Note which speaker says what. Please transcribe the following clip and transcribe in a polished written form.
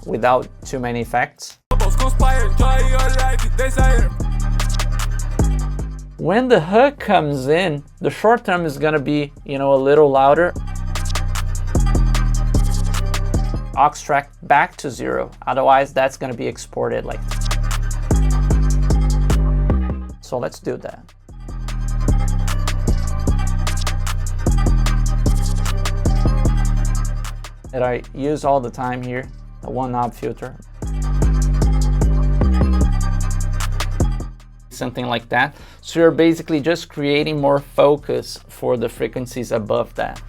Speaker 1: Without too many effects. When the hook comes in, the short term is going to be, a little louder. Aux track back to 0, otherwise that's going to be exported like this. So let's do that. That I use all the time here, a one knob filter. Something like that. So you're basically just creating more focus for the frequencies above that.